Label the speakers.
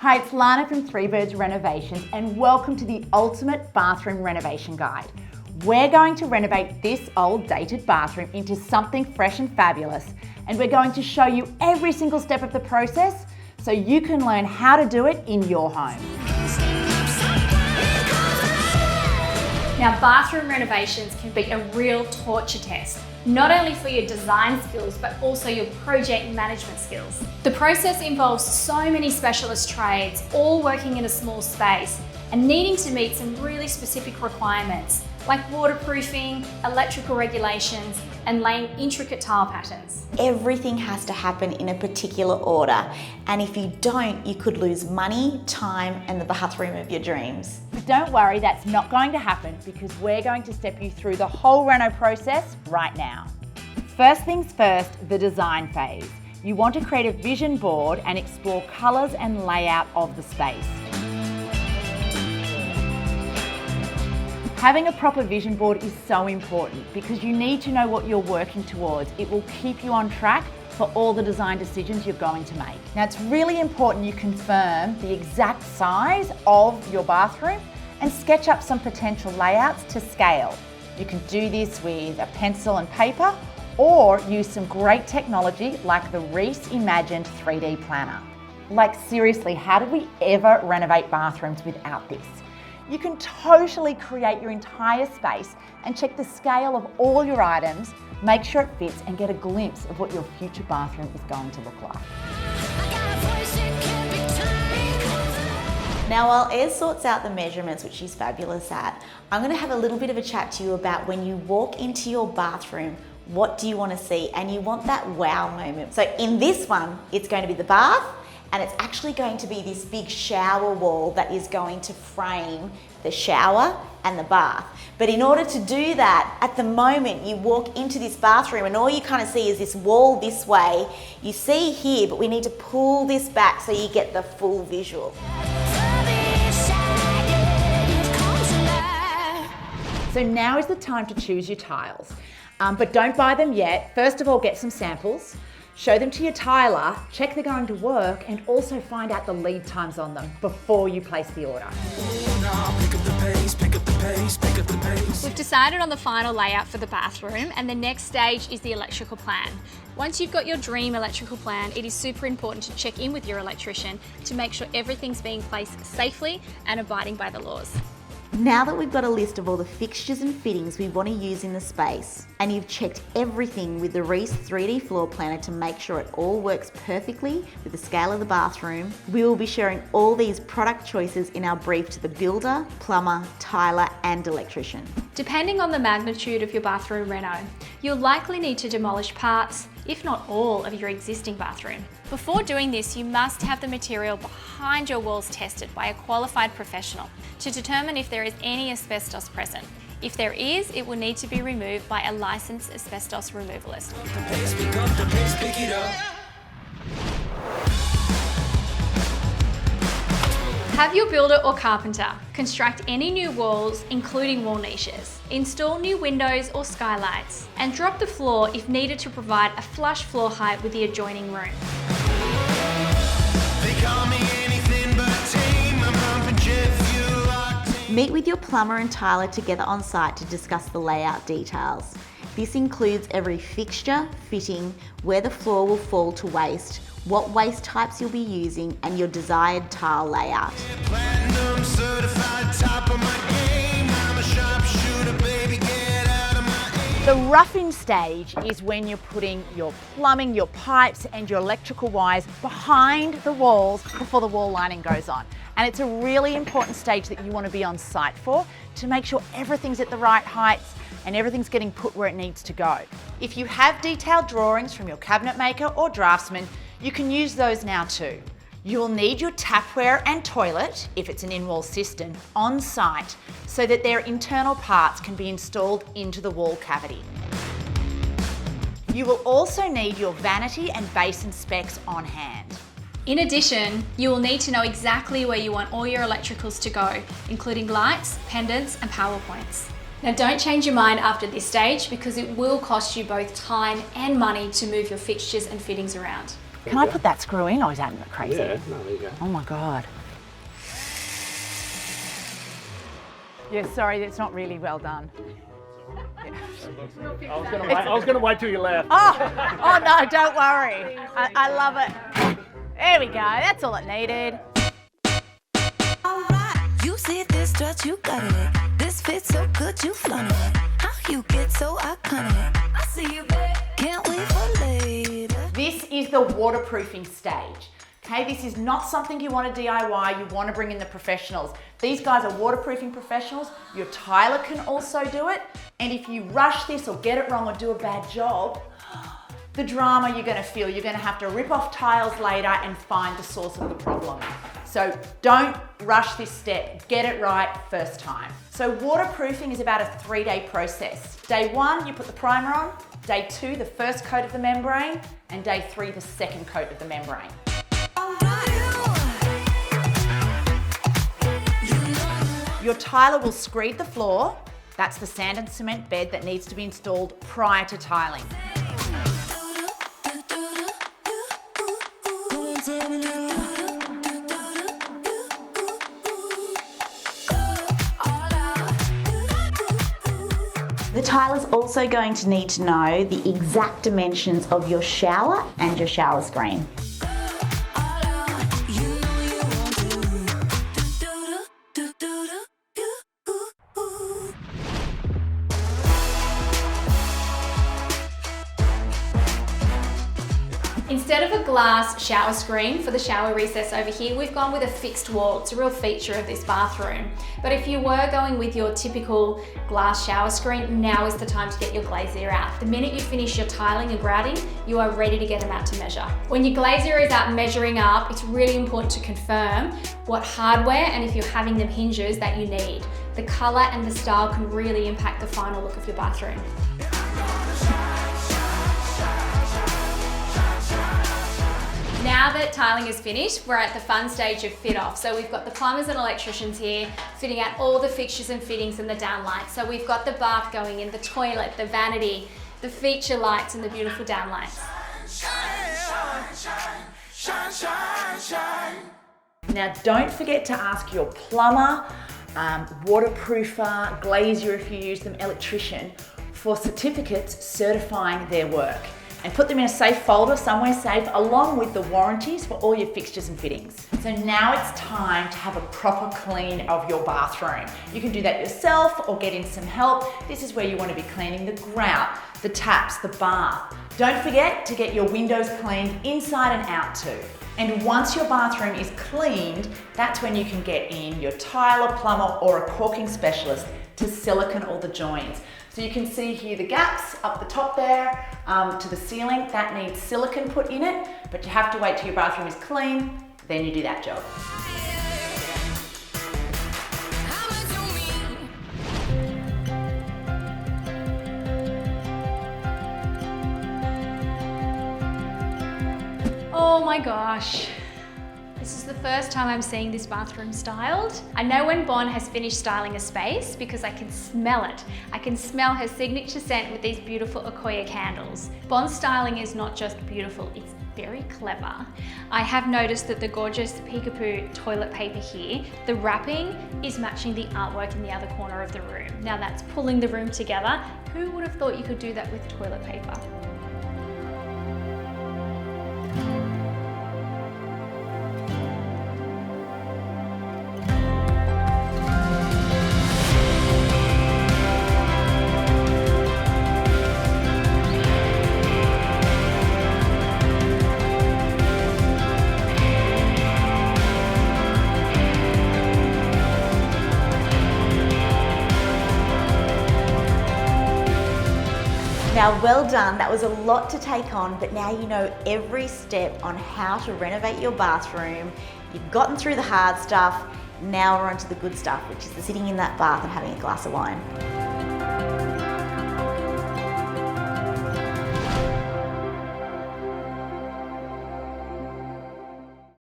Speaker 1: Hi, it's Lana from Renovations and welcome to the ultimate bathroom renovation guide. We're going to renovate this old dated bathroom into something fresh and fabulous, and we're going to show you every single step of the process so you can learn how to do it in your home.
Speaker 2: Now, bathroom renovations can be a real torture test, not only for your design skills, but also your project management skills. The process involves so many specialist trades, all working in a small space and needing to meet some really specific requirements, like waterproofing, electrical regulations, and laying intricate tile patterns.
Speaker 3: Everything has to happen in a particular order, and if you don't, you could lose money, time, and the bathroom of your dreams.
Speaker 1: But don't worry, that's not going to happen because we're going to step you through the whole reno process right now. First things first, the design phase. You want to create a vision board and explore colours and layout of the space. Having a proper vision board is so important because you need to know what you're working towards. It will keep you on track for all the design decisions you're going to make. Now, it's really important you confirm the exact size of your bathroom and sketch up some potential layouts to scale. You can do this with a pencil and paper or use some great technology like the Reese Imagined 3D Planner. Like seriously, how did we ever renovate bathrooms without this? You can totally create your entire space and check the scale of all your items, make sure it fits and get a glimpse of what your future bathroom is going to look like.
Speaker 3: Now, while Ez sorts out the measurements, which she's fabulous at, I'm going to have a little bit of a chat to you about when you walk into your bathroom, what do you want to see? And you want that wow moment. So in this one, it's going to be the bath, and it's actually going to be this big shower wall that is going to frame the shower and the bath. But in order to do that, at the moment you walk into this bathroom and all you kind of see is this wall this way. You see here, but we need to pull this back so you get the full visual.
Speaker 1: So now is the time to choose your tiles, but don't buy them yet. First of all, get some samples. Show them to your tiler, check they're going to work, and also find out the lead times on them before you place the order.
Speaker 2: We've decided on the final layout for the bathroom, and the next stage is the electrical plan. Once you've got your dream electrical plan, it is super important to check in with your electrician to make sure everything's being placed safely and abiding by the laws.
Speaker 3: Now that we've got a list of all the fixtures and fittings we want to use in the space, and you've checked everything with the Reese 3D floor planner to make sure it all works perfectly with the scale of the bathroom, we will be sharing all these product choices in our brief to the builder, plumber, tiler, and electrician.
Speaker 2: Depending on the magnitude of your bathroom reno, you'll likely need to demolish parts, if not all, of your existing bathroom. Before doing this, you must have the material behind your walls tested by a qualified professional to determine if there is any asbestos present. If there is, it will need to be removed by a licensed asbestos removalist. Have your builder or carpenter construct any new walls, including wall niches. Install new windows or skylights, and drop the floor if needed to provide a flush floor height with the adjoining room.
Speaker 3: Meet with your plumber and tiler together on site to discuss the layout details. This includes every fixture, fitting, where the floor will fall to waste, what waste types you'll be using, and your desired tile layout.
Speaker 1: The roughing stage is when you're putting your plumbing, your pipes, and your electrical wires behind the walls before the wall lining goes on. And it's a really important stage that you want to be on site for to make sure everything's at the right heights and everything's getting put where it needs to go. If you have detailed drawings from your cabinet maker or draftsman, you can use those now too. You'll need your tapware and toilet, if it's an in-wall cistern, on site so that their internal parts can be installed into the wall cavity. You will also need your vanity and basin specs on hand.
Speaker 2: In addition, you will need to know exactly where you want all your electricals to go, including lights, pendants, and power points. Now, don't change your mind after this stage because it will cost you both time and money to move your fixtures and fittings around.
Speaker 1: Can I put that screw in, or is that crazy?
Speaker 4: Yeah, no, there you go.
Speaker 1: Oh my God. Yeah, sorry, it's not really well done.
Speaker 4: I was going to wait till you left.
Speaker 1: Oh no, don't worry. I love it. There we go, that's all it needed.
Speaker 5: Alright, you see this dress, you got it. This fits so good, you flaunt it. How you get so iconic? I see you, babe. Can't wait for later.
Speaker 1: This is the waterproofing stage. Okay, this is not something you want to DIY, you want to bring in the professionals. These guys are waterproofing professionals. Your tiler can also do it. And if you rush this or get it wrong or do a bad job, the drama you're going to feel. You're going to have to rip off tiles later and find the source of the problem. So don't rush this step. Get it right first time. So waterproofing is about a 3-day process. Day 1, you put the primer on. Day 2, the first coat of the membrane. And day 3, the second coat of the membrane. Your tiler will screed the floor. That's the sand and cement bed that needs to be installed prior to tiling.
Speaker 3: The tiler's also going to need to know the exact dimensions of your shower and your shower screen.
Speaker 2: Instead of a glass shower screen for the shower recess over here, we've gone with a fixed wall. It's a real feature of this bathroom. But if you were going with your typical glass shower screen, now is the time to get your glazier out. The minute you finish your tiling and grouting, you are ready to get them out to measure. When your glazier is out measuring up, it's really important to confirm what hardware and if you're having them hinges that you need. The color and the style can really impact the final look of your bathroom. Now that tiling is finished, we're at the fun stage of fit off. So we've got the plumbers and electricians here fitting out all the fixtures and fittings and the downlights. So we've got the bath going in, the toilet, the vanity, the feature lights and the beautiful downlights.
Speaker 1: Now don't forget to ask your plumber, waterproofer, glazier if you use them, electrician, for certificates certifying their work. And put them in a safe folder, somewhere safe, along with the warranties for all your fixtures and fittings. So now it's time to have a proper clean of your bathroom. You can do that yourself or get in some help. This is where you want to be cleaning the grout, the taps, the bath. Don't forget to get your windows cleaned inside and out too. And once your bathroom is cleaned, that's when you can get in your tiler, plumber, or a caulking specialist to silicone all the joins. So you can see here the gaps up the top there to the ceiling, that needs silicone put in it, but you have to wait till your bathroom is clean, then you do that job.
Speaker 2: Oh my gosh. This is the first time I'm seeing this bathroom styled. I know when Bon has finished styling a space because I can smell it. I can smell her signature scent with these beautiful Okoye candles. Bon's styling is not just beautiful, it's very clever. I have noticed that the gorgeous peekapoo toilet paper here, the wrapping is matching the artwork in the other corner of the room. Now that's pulling the room together. Who would have thought you could do that with toilet paper?
Speaker 3: Now, well done. That was a lot to take on, but now you know every step on how to renovate your bathroom. You've gotten through the hard stuff. Now we're on to the good stuff, which is the sitting in that bath and having a glass of wine.